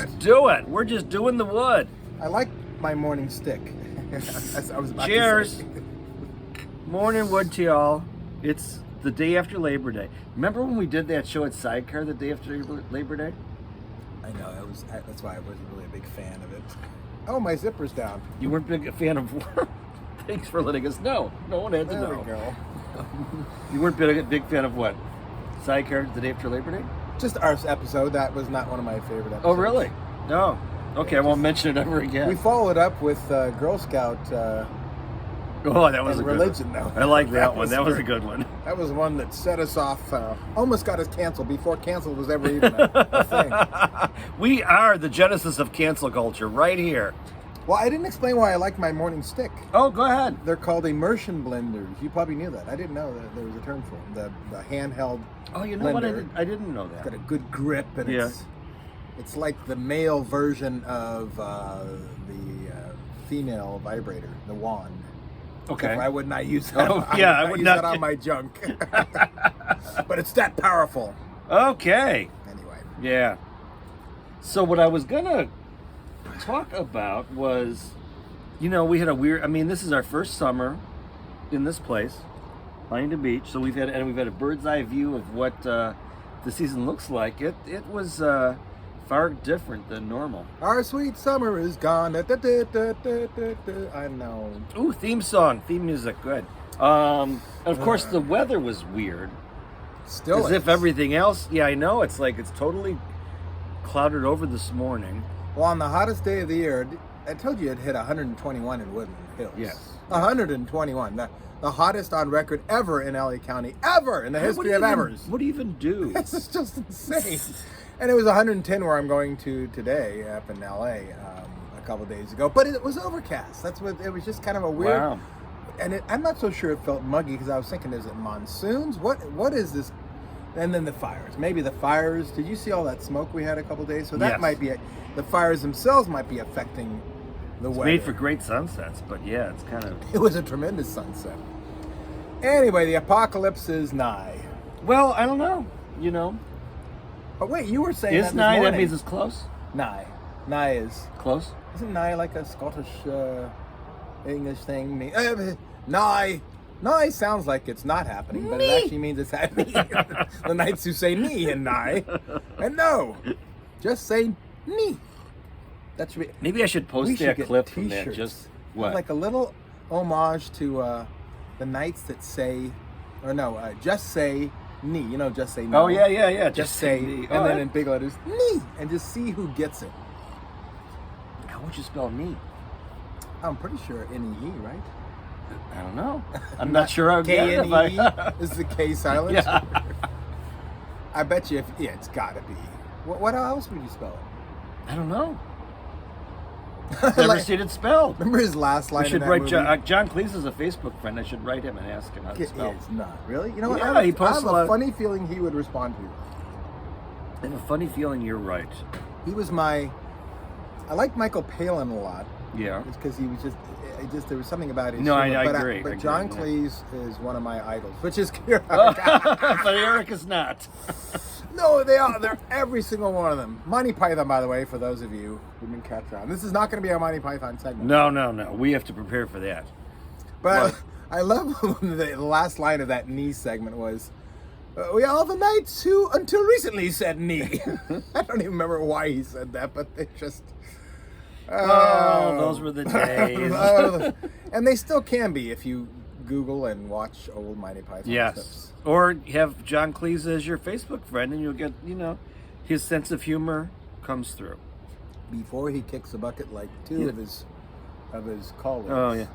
just do it. We're just doing the wood. I like my morning stick. As I was about to Cheers. say. Morning wood to y'all. It's the day after Labor Day. Remember when we did that show at Sidecar the day after Labor Day? I know. That's why I wasn't really a big fan of it. Oh, my zipper's down. You weren't a fan of. Thanks for letting us know. No one had to There know. we go. You weren't a big fan of what? Sidecar the day after Labor Day? Just our episode. That was not one of my favorite episodes. Oh, really? No. Okay, I won't mention it ever again. We followed up with Girl Scout Oh, that was and a good religion, one. though. I like that one. was That was a great. good one. That was one that set us off. Almost got us canceled before cancel was ever even a thing. We are the genesis of cancel culture right here. Well, I didn't explain why I like my morning stick. Oh, go ahead. They're called immersion blenders. You probably knew that. I didn't know that there was a term for them. The handheld. Oh, you know what? blender. I didn't know It's that. got a good grip, and Yeah. it's like the male version of the female vibrator, the wand. Okay. I would not use that. Oh, yeah, I would use not- that on my junk. But it's that powerful. Okay. Anyway, Yeah. So what I was gonna talk about was, we had this is our first summer in this place, Huntington Beach. So we've had a bird's eye view of what the season looks like. It was far different than normal. our sweet summer is gone. Da, da, da, da, da, da, da. I know. Ooh, theme music, good. And of course the weather was weird. Still, As if everything else, yeah, I know. It's like it's totally clouded over this morning. Well, on the hottest day of the year, I told you it hit 121 in Woodland Hills. Yes. 121. The hottest on record ever in LA County, ever in the history of evers. What do you even do? This is just insane. And it was 110 where I'm going to today up in LA a couple days ago. But it was overcast. It was just kind of a weird. Wow. And I'm not so sure it felt muggy because I was thinking, is it monsoons? What is this? And then the fires. Maybe the fires. Did you see all that smoke we had a couple days? So that Yes. might be it. The fires themselves might be affecting the It's weather. made for great sunsets, but yeah, it's kind of. It was a tremendous sunset. Anyway, the apocalypse is nigh. Well, I don't know. But wait, you were saying Is that nigh? this That morning. means it's close. Nigh. Nigh is. Close. Isn't nigh like a Scottish English thing? Nigh. Nigh sounds like it's not happening, but it actually means it's happening. The knights who say knee and nigh. And no. Just say knee. That should be. Maybe I should We post should that get clip from that. t-shirts. Just what? Like a little homage to the knights that say, or no, just say knee. Just say no. Oh yeah. Just say, knee. and then in big letters, knee, and just see who gets it. How would you spell knee? I'm pretty sure N-E-E, right? I don't know. I'm not sure I'd get it if K-N-E-E I. is the K silence. Yeah. I bet you it's gotta be. What else would you spell I don't know. it? Never Like, seen it spelled. remember his last line I should in that write movie? John Cleese is a Facebook friend. I should write him and ask him how to spell. It's not really. You know what? Yeah, I he have, posts I have a lot a of- funny feeling he would respond to you. I have a funny feeling you're right. He was I like Michael Palin a lot. Yeah. It's because he was just there was something about his No, I humor, agree, But I John agree, Cleese is one of my idols, which is clear. But Eric is not. No, they are. They're every single one of them. Monty Python, by the way, for those of you who didn't catch on. This is not going to be a Monty Python segment. No. We have to prepare for that. But I love when the last line of that knee segment was, we are the knights who until recently said knee. I don't even remember why he said that, but they just... Oh, those were the days. And they still can be if you Google and watch old Monty Python Yes. clips. Or have John Cleese as your Facebook friend and you'll get, his sense of humor comes through. Before he kicks a bucket like two of his colleagues. Oh yeah.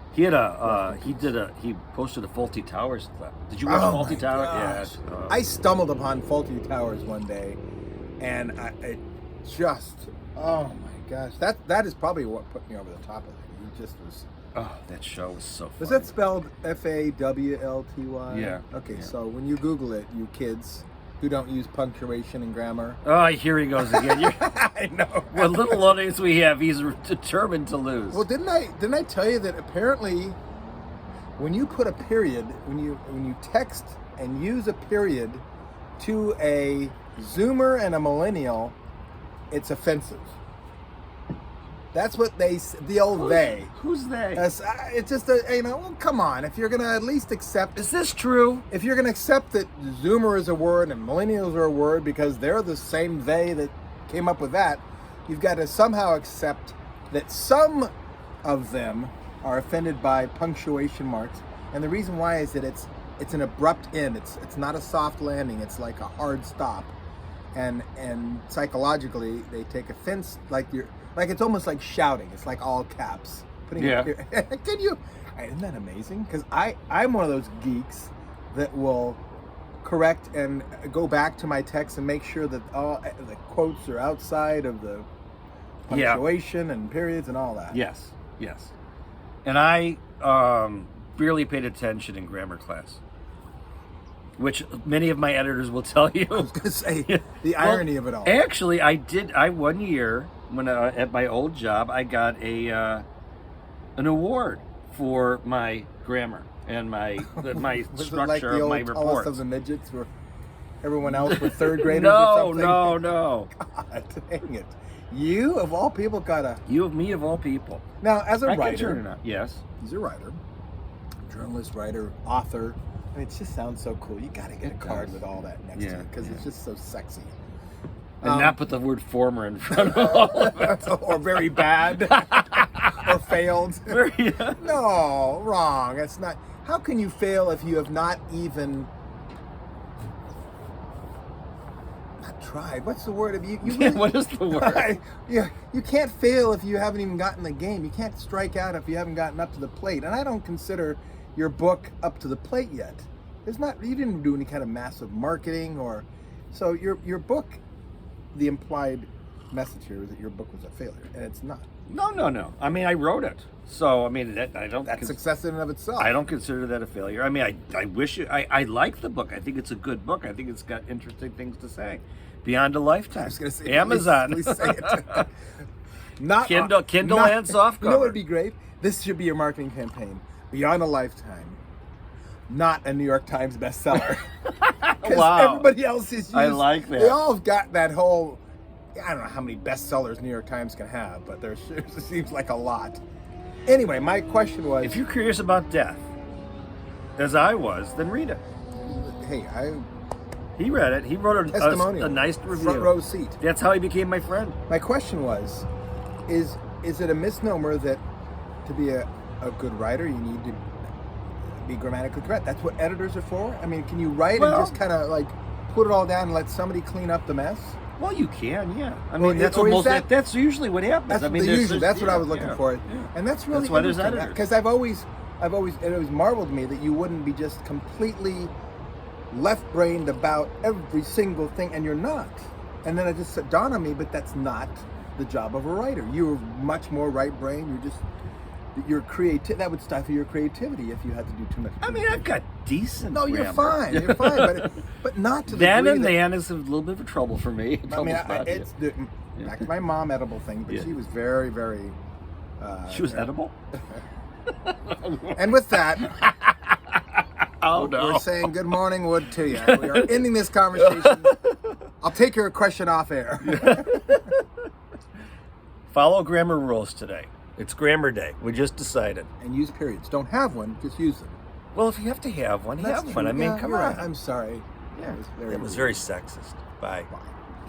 He posted a Fawlty Towers clip. Did you watch Oh Fawlty my Towers? gosh. Yeah. I stumbled upon Fawlty Towers one day, and it just, oh my gosh, that is probably what put me over the top of it. He just was. Oh, that show was so funny. Was that spelled Fawlty? Yeah. Okay, Yeah. so when you Google it, you kids who don't use punctuation and grammar. Oh, here he goes again. I know. What little audience we have, he's determined to lose. Well, didn't I tell you that apparently, when you put a period, when you text and use a period to a Zoomer and a millennial, it's offensive. That's what the old they. Who's they? It's just well, come on. If you're gonna at least accept, Is this true? if you're gonna accept that Zoomer is a word and millennials are a word because they're the same they that came up with that, you've got to somehow accept that some of them are offended by punctuation marks, and the reason why is that it's an abrupt end. It's not a soft landing. It's like a hard stop, and psychologically they take offense. Like it's almost like shouting. It's like all caps. Yeah. Can you? Isn't that amazing? Because I'm one of those geeks that will correct and go back to my text and make sure that all the quotes are outside of the punctuation and periods and all that. Yes. And I barely paid attention in grammar class, which many of my editors will tell you. I was going to say the irony of it all. Actually, I did. I one year when at my old job, I got an award for my grammar and my Was structure it like the of old my tallest reports. of the midgets, where everyone else was third graders or something? No. God dang it! You of all people gotta. You of me of all people. Now, as a I can turn writer, it on. Yes. he's a writer, journalist, writer, author. I mean, it just sounds so cool. You gotta get It a card does. with all that next to Yeah, it because yeah. it's just so sexy. And not put the word former in front of all of it. Or very bad, or failed. No, wrong. It's not. How can you fail if you have not even not tried? What's the word? You really, What is the word? you can't fail if you haven't even gotten the game. You can't strike out if you haven't gotten up to the plate. And I don't consider your book up to the plate yet. You didn't do any kind of massive marketing so your book. The implied message here is that your book was a failure, and it's not. No. I mean, I wrote it, so I mean, I don't. That's success in and of itself. I don't consider that a failure. I mean, I wish I like the book. I think it's a good book. I think it's got interesting things to say. Beyond a Lifetime. I was going to say Amazon. Please say it. Not Kindle and softcover. You know what would be great? This should be your marketing campaign. Beyond a Lifetime. Not a New York Times bestseller. Wow. Everybody else is used. I like that. They all have got that whole. I don't know how many bestsellers New York Times can have, but there seems like a lot. Anyway, my question was: If you're curious about death, as I was, then read it. Hey, He read it. He wrote testimonial, a nice review. front row seat. That's how he became my friend. My question was: Is it a misnomer that to be a good writer you need to be grammatically correct? That's what editors are for. I mean, can you write and just kind of like put it all down and let somebody clean up the mess? Well, you can, yeah. I Or- mean, that's or what is most. that- That's usually what happens. That's I mean, the there's- usual. That's what I was looking yeah, for, yeah. and that's really That's why there's interesting, editors. because I've always it always marveled me that you wouldn't be just completely left-brained about every single thing, and you're not. And then it just dawned on me, but that's not the job of a writer. You're much more right-brained. You're creative. That would stifle your creativity if you had to do too much. I mean, I've got decent. No, you're grammar. fine. You're fine, but not to the Then degree and that, then is a little bit of a trouble for me. I mean, Almost it's back to my mom edible thing, but Yeah. she was very, very. She was edible. And with that, Oh no! we're saying good morning, Wood, to you. We are ending this conversation. I'll take your question off air. Follow grammar rules today. It's grammar day. We just decided. And use periods. Don't have one, just use them. Well, if you have to have one, That's have one. true. I mean, Yeah, come you're on. right. I'm sorry. Yeah, It was very it was rude. very sexist. Bye. Bye.